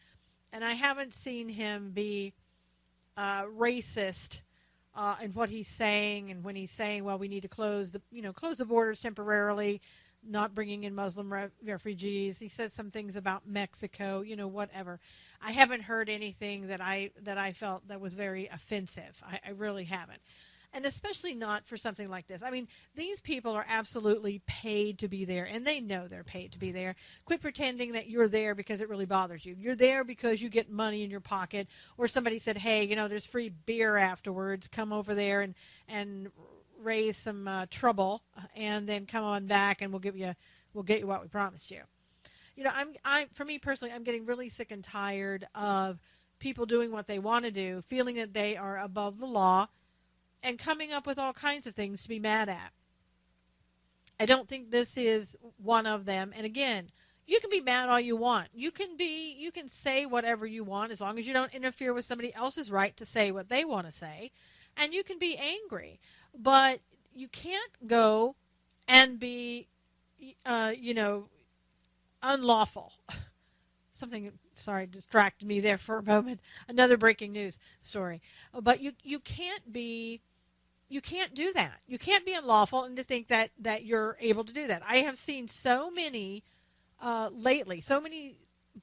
And I haven't seen him be racist in what he's saying, and when he's saying, well, we need to close the borders temporarily, not bringing in Muslim refugees. He said some things about Mexico, whatever. I haven't heard anything that I felt that was very offensive. I really haven't. And especially not for something like this. I mean, these people are absolutely paid to be there, and they know they're paid to be there. Quit pretending that you're there because it really bothers you. You're there because you get money in your pocket, or somebody said, hey, there's free beer afterwards. Come over there and raise some trouble, and then come on back, and we'll get you what we promised you. For me personally, I'm getting really sick and tired of people doing what they want to do, feeling that they are above the law, and coming up with all kinds of things to be mad at. I don't think this is one of them. And again, you can be mad all you want. You can say whatever you want, as long as you don't interfere with somebody else's right to say what they want to say. And you can be angry, but you can't go and be, unlawful. Something, distracted me there for a moment. Another breaking news story. But you can't do that. You can't be unlawful and to think that you're able to do that. I have seen so many lately, so many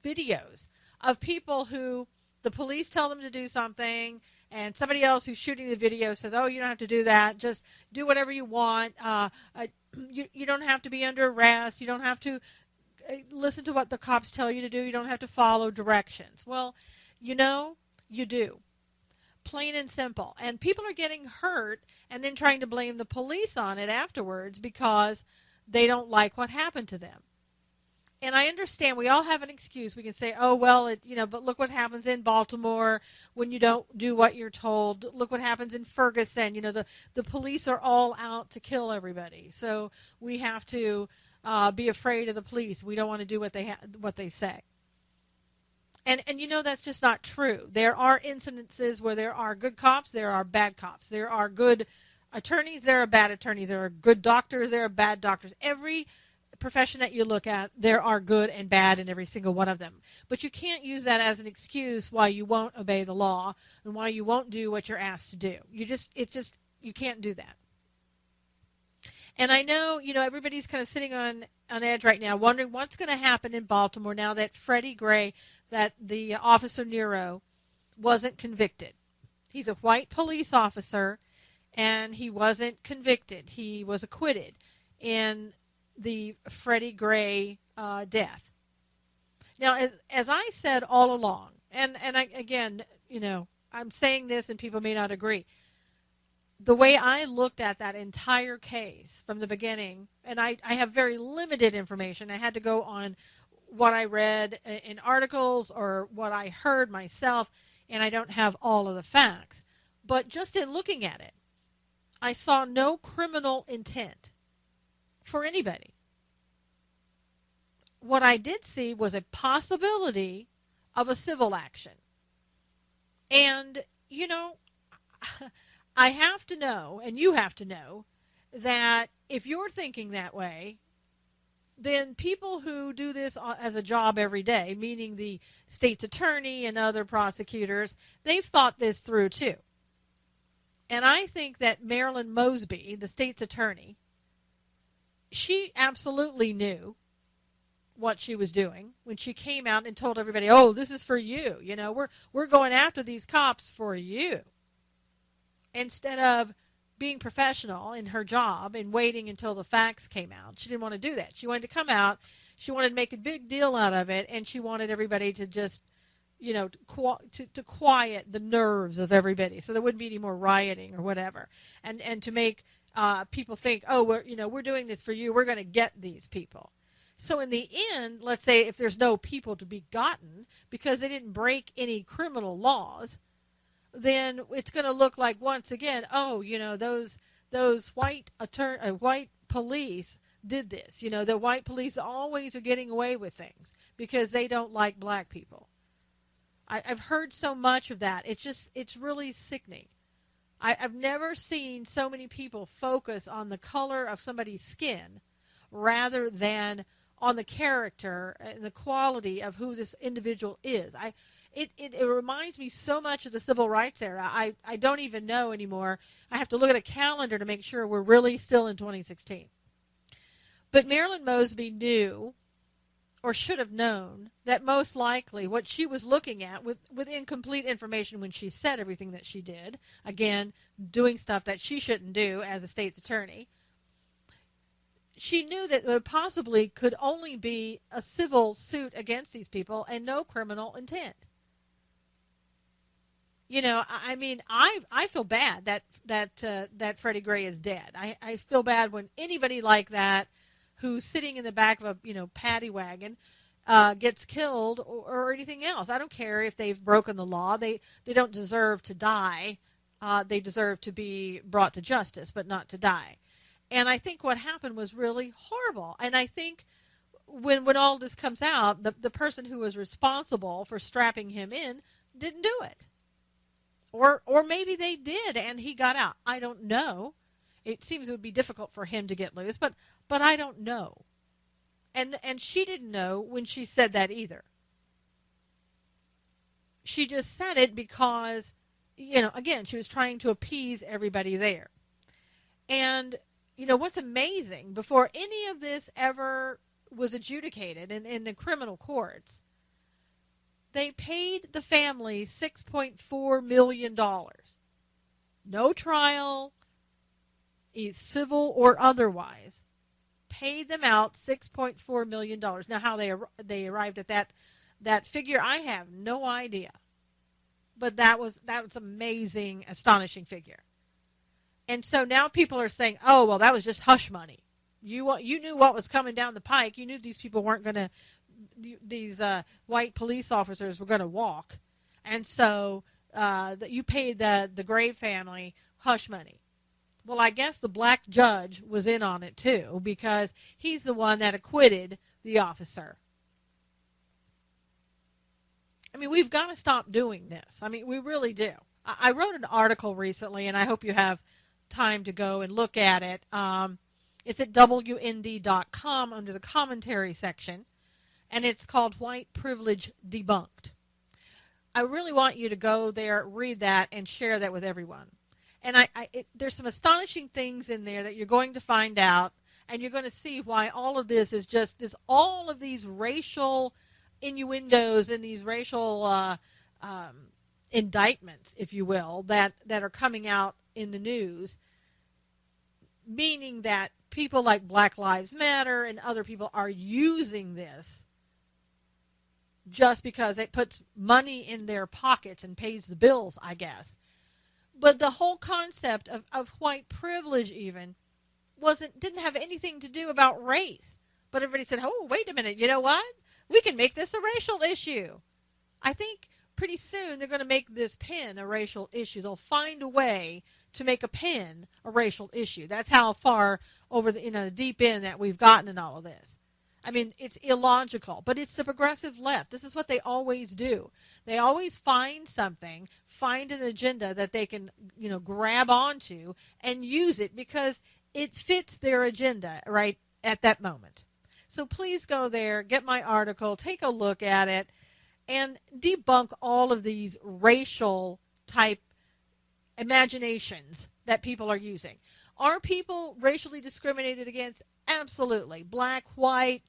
videos of people who the police tell them to do something, and somebody else who's shooting the video says, oh, you don't have to do that. Just do whatever you want. You don't have to be under arrest. You don't have to listen to what the cops tell you to do. You don't have to follow directions. Well, you do. Plain and simple. And people are getting hurt and then trying to blame the police on it afterwards because they don't like what happened to them. And I understand we all have an excuse. We can say, oh, well, but look what happens in Baltimore when you don't do what you're told. Look what happens in Ferguson. The police are all out to kill everybody. So we have to be afraid of the police. We don't want to do what they say. And that's just not true. There are incidences where there are good cops, there are bad cops. There are good attorneys, there are bad attorneys. There are good doctors, there are bad doctors. Every profession that you look at, there are good and bad in every single one of them. But you can't use that as an excuse why you won't obey the law and why you won't do what you're asked to do. You can't do that. And I know, everybody's kind of sitting on edge right now, wondering what's going to happen in Baltimore now that Freddie Gray, that the Officer Nero, wasn't convicted. He's a white police officer, and he wasn't convicted. He was acquitted in the Freddie Gray death. Now, as I said all along, and I'm saying this and people may not agree, the way I looked at that entire case from the beginning, and I have very limited information. I had to go on what I read in articles or what I heard myself, and I don't have all of the facts. But just in looking at it, I saw no criminal intent for anybody. What I did see was a possibility of a civil action. And, I have to know, and you have to know, that if you're thinking that way, then people who do this as a job every day, meaning the state's attorney and other prosecutors, they've thought this through too. And I think that Marilyn Mosby, the state's attorney, she absolutely knew what she was doing when she came out and told everybody, oh, this is for you. You know, we're going after these cops for you. Instead of being professional in her job and waiting until the facts came out. She didn't want to do that. She wanted to come out. She wanted to make a big deal out of it, and she wanted everybody to just, you know, to quiet the nerves of everybody so there wouldn't be any more rioting or whatever. And to make people think, oh, we're doing this for you. We're going to get these people. So in the end, let's say if there's no people to be gotten because they didn't break any criminal laws, then it's going to look like, once again, oh, you know, those white police did this. You know, the white police always are getting away with things because they don't like black people. I've heard so much of that. It's really sickening. I've never seen so many people focus on the color of somebody's skin rather than on the character and the quality of who this individual is. It reminds me so much of the civil rights era. I don't even know anymore. I have to look at a calendar to make sure we're really still in 2016. But Marilyn Mosby knew, or should have known, that most likely what she was looking at with incomplete information when she said everything that she did, again, doing stuff that she shouldn't do as a state's attorney, she knew that there possibly could only be a civil suit against these people and no criminal intent. You know, I mean, I feel bad that Freddie Gray is dead. I feel bad when anybody like that who's sitting in the back of a paddy wagon gets killed or anything else. I don't care if they've broken the law. They don't deserve to die. They deserve to be brought to justice, but not to die. And I think what happened was really horrible. And I think when all this comes out, the person who was responsible for strapping him in didn't do it. Or maybe they did and he got out. I don't know. It seems it would be difficult for him to get loose, but I don't know. And she didn't know when she said that either. She just said it because, again, she was trying to appease everybody there. And, what's amazing, before any of this ever was adjudicated in the criminal courts, they paid the family $6.4 million. No trial, either civil or otherwise. Paid them out $6.4 million. Now, how they arrived at that figure, I have no idea. But that was amazing, astonishing figure. And so now people are saying, oh, well, that was just hush money. You knew what was coming down the pike. You knew these people weren't going to, these white police officers were going to walk. And so you paid the Gray family hush money. Well, I guess the black judge was in on it too, because he's the one that acquitted the officer. I mean, we've got to stop doing this. I mean, we really do. I wrote an article recently, and I hope you have time to go and look at it. It's at WND.com under the commentary section, and it's called White Privilege Debunked. I really want you to go there, read that, and share that with everyone. And there's some astonishing things in there that you're going to find out, and you're going to see why all of this is just all of these racial innuendos and these racial indictments, if you will, that are coming out in the news, meaning that people like Black Lives Matter and other people are using this just because it puts money in their pockets and pays the bills, I guess. But the whole concept of white privilege even didn't have anything to do about race. But everybody said, oh, wait a minute, you know what? We can make this a racial issue. I think pretty soon they're going to make this pen a racial issue. They'll find a way to make a pen a racial issue. That's how far over the deep end that we've gotten in all of this. I mean, it's illogical, but it's the progressive left. This is what they always do. They always find something, find an agenda that they can, grab onto and use it, because it fits their agenda right at that moment. So please go there, get my article, take a look at it, and debunk all of these racial type imaginations that people are using. Are people racially discriminated against? Absolutely. Black, white,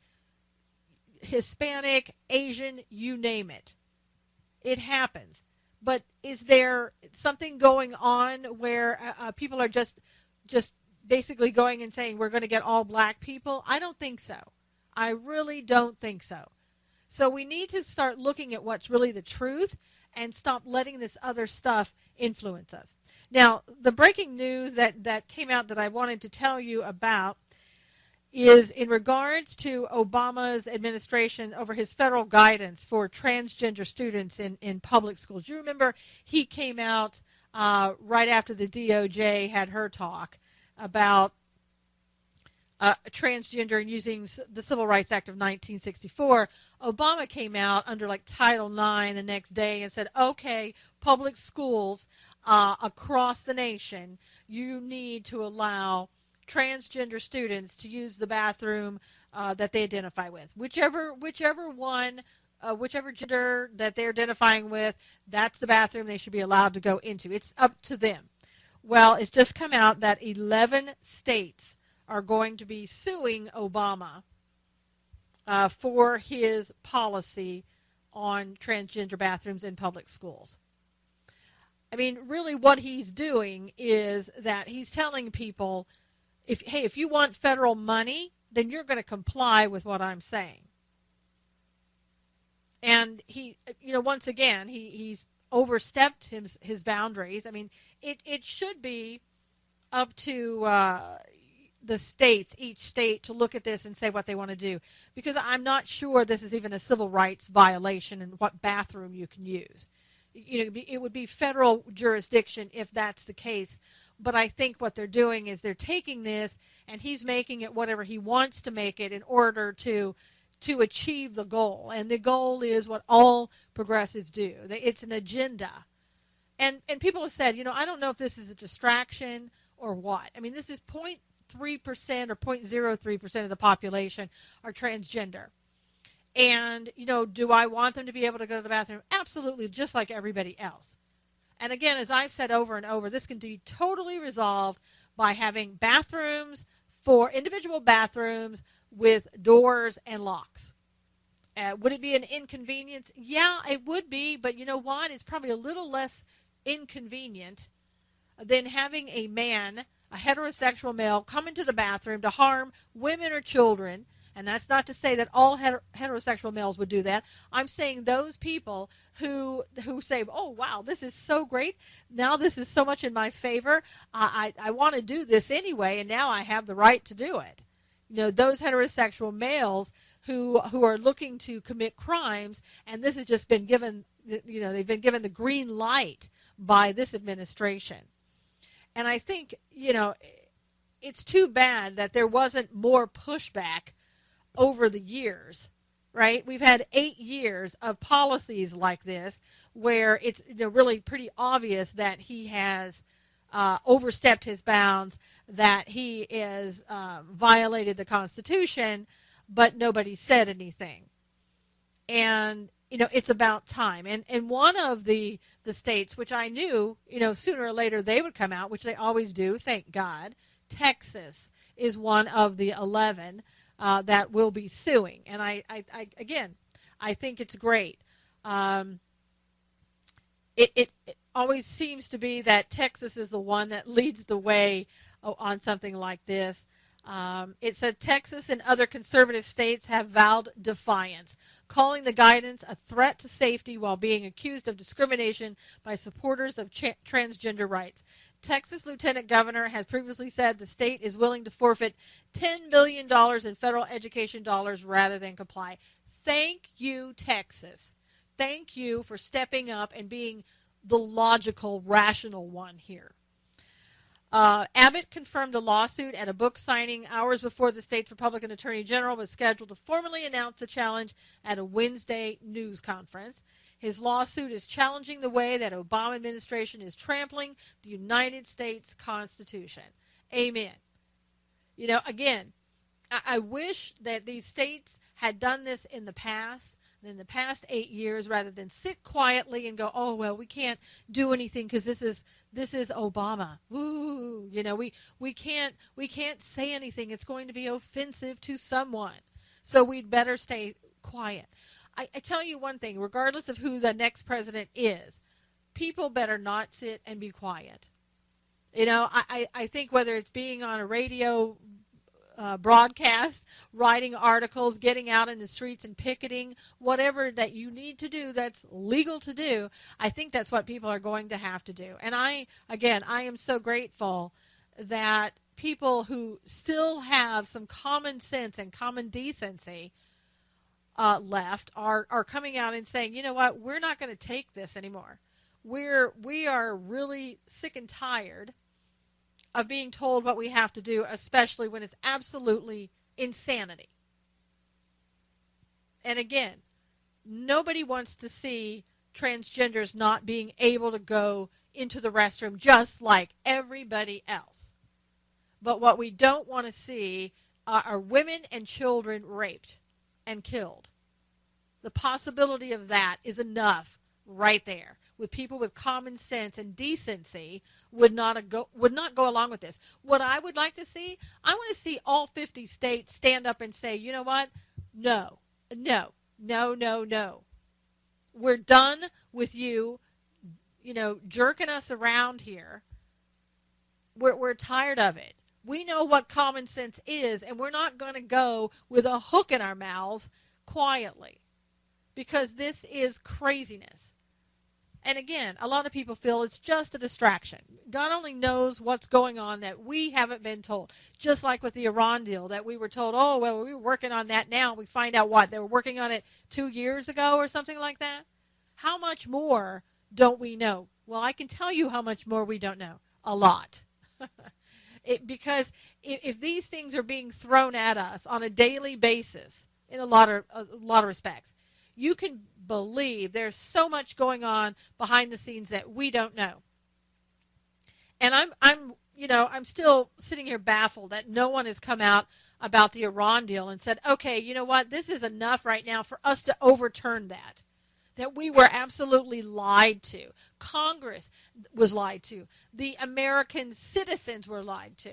Hispanic, Asian, you name it. It happens. But is there something going on where people are just basically going and saying we're going to get all black people? I don't think so. I really don't think so. So we need to start looking at what's really the truth and stop letting this other stuff influence us. Now, the breaking news that came out that I wanted to tell you about is in regards to Obama's administration over his federal guidance for transgender students in public schools. You remember he came out right after the DOJ had her talk about transgender and using the Civil Rights Act of 1964. Obama came out under like Title IX the next day and said, okay, public schools across the nation, you need to allow transgender students to use the bathroom that they identify with. Whichever gender that they're identifying with, that's the bathroom they should be allowed to go into. It's up to them. Well, it's just come out that 11 states are going to be suing Obama for his policy on transgender bathrooms in public schools. I mean, really what he's doing is that he's telling people, if you want federal money, then you're going to comply with what I'm saying. And he, once again, he's overstepped his boundaries. I mean, it should be up to the states, each state, to look at this and say what they want to do. Because I'm not sure this is even a civil rights violation and what bathroom you can use. It would be federal jurisdiction if that's the case. But I think what they're doing is they're taking this and he's making it whatever he wants to make it in order to achieve the goal. And the goal is what all progressives do. It's an agenda. And people have said, I don't know if this is a distraction or what. I mean, this is 0.3% or 0.03% of the population are transgender. And, do I want them to be able to go to the bathroom? Absolutely, just like everybody else. And again, as I've said over and over, this can be totally resolved by having bathrooms for individual bathrooms with doors and locks. Would it be an inconvenience? Yeah, it would be, but you know what? It's probably a little less inconvenient than having a man, a heterosexual male, come into the bathroom to harm women or children. And that's not to say that all heterosexual males would do that. I'm saying those people who say, oh, wow, this is so great. Now this is so much in my favor. I want to do this anyway, and now I have the right to do it. Those heterosexual males who are looking to commit crimes, and this has just been given, they've been given the green light by this administration. And I think, it's too bad that there wasn't more pushback over the years, right? We've had 8 years of policies like this where it's really pretty obvious that he has overstepped his bounds, that he has violated the Constitution, but nobody said anything. And, it's about time. And one of the states, which I knew, sooner or later they would come out, which they always do, thank God, Texas is one of the 11 that will be suing. And I think it's great. It always seems to be that Texas is the one that leads the way on something like this. It said Texas and other conservative states have vowed defiance, calling the guidance a threat to safety while being accused of discrimination by supporters of transgender rights. Texas Lieutenant Governor has previously said the state is willing to forfeit $10 billion in federal education dollars rather than comply. Thank you, Texas. Thank you for stepping up and being the logical, rational one here. Abbott confirmed the lawsuit at a book signing hours before the state's Republican Attorney General was scheduled to formally announce the challenge at a Wednesday news conference. His lawsuit is challenging the way that Obama administration is trampling the United States Constitution. Amen. Again, I wish that these states had done this in the past 8 years, rather than sit quietly and go, oh, well, we can't do anything because this is Obama. Ooh, we can't say anything. It's going to be offensive to someone. So we'd better stay quiet. I tell you one thing, regardless of who the next president is, people better not sit and be quiet. I think whether it's being on a radio broadcast, writing articles, getting out in the streets and picketing, whatever that you need to do that's legal to do, I think that's what people are going to have to do. And I am so grateful that people who still have some common sense and common decency left are coming out and saying, you know what, we're not going to take this anymore. We are really sick and tired of being told what we have to do, especially when it's absolutely insanity. And again, nobody wants to see transgenders not being able to go into the restroom just like everybody else. But what we don't want to see are women and children raped and killed. The possibility of that is enough right there. With people with common sense and decency would not go along with this. What I would like to see, I want to see all 50 states stand up and say, you know what? No. We're done with you, jerking us around here. We're tired of it. We know what common sense is, and we're not going to go with a hook in our mouths quietly, because this is craziness. And again, a lot of people feel it's just a distraction. God only knows what's going on that we haven't been told. Just like with the Iran deal that we were told, oh, well, we were working on that now. We find out what? They were working on it 2 years ago or something like that. How much more don't we know? Well, I can tell you how much more we don't know. A lot. Because if these things are being thrown at us on a daily basis, in a lot of respects, you can believe there's so much going on behind the scenes that we don't know. And I'm still sitting here baffled that no one has come out about the Iran deal and said, okay, you know what, this is enough right now for us to overturn that we were absolutely lied to. Congress was lied to. The American citizens were lied to.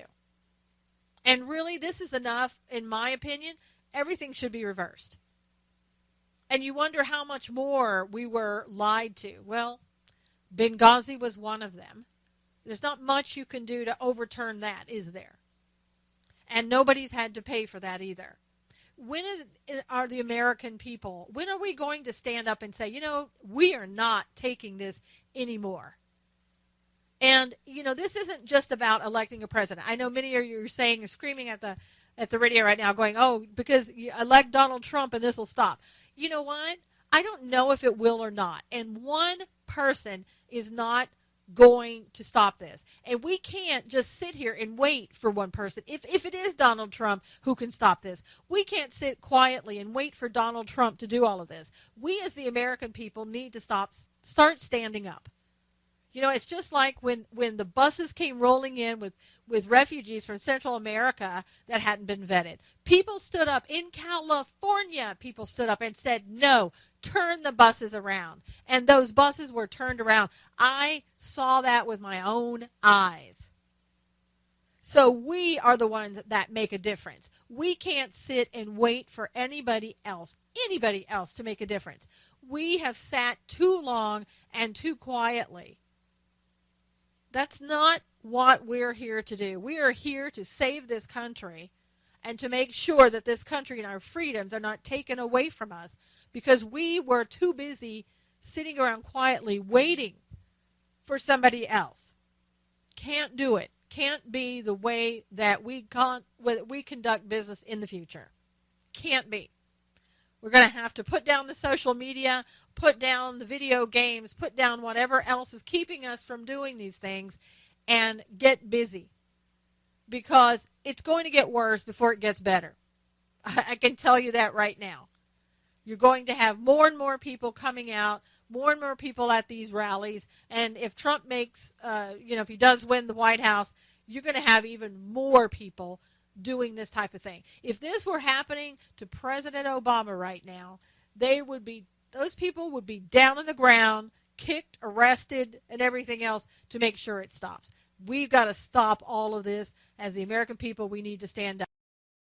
And really, this is enough, in my opinion. Everything should be reversed. And you wonder how much more we were lied to. Well, Benghazi was one of them. There's not much you can do to overturn that, is there? And nobody's had to pay for that either. When are the American people, when are we going to stand up and say, we are not taking this anymore? And, this isn't just about electing a president. I know many of you are saying, you're screaming at the radio right now going, oh, because you elect Donald Trump and this will stop. You know what? I don't know if it will or not. And one person is not going to stop this. And we can't just sit here and wait for one person. If it is Donald Trump who can stop this, we can't sit quietly and wait for Donald Trump to do all of this. We as the American people need to start standing up. It's just like when the buses came rolling in with refugees from Central America that hadn't been vetted. People stood up in California. People stood up and said, no, turn the buses around. And those buses were turned around. I saw that with my own eyes. So we are the ones that make a difference. We can't sit and wait for anybody else to make a difference. We have sat too long and too quietly. That's not what we're here to do. We are here to save this country and to make sure that this country and our freedoms are not taken away from us because we were too busy sitting around quietly waiting for somebody else. Can't do it. Can't be the way that we conduct business in the future. Can't be. We're going to have to put down the social media, put down the video games, put down whatever else is keeping us from doing these things, and get busy. Because it's going to get worse before it gets better. I can tell you that right now. You're going to have more and more people coming out, more and more people at these rallies, and if Trump makes, if he does win the White House, you're going to have even more people doing this type of thing. If this were happening to President Obama right now, those people would be down on the ground, kicked, arrested, and everything else to make sure it stops. We've got to stop all of this. As the American people, we need to stand up.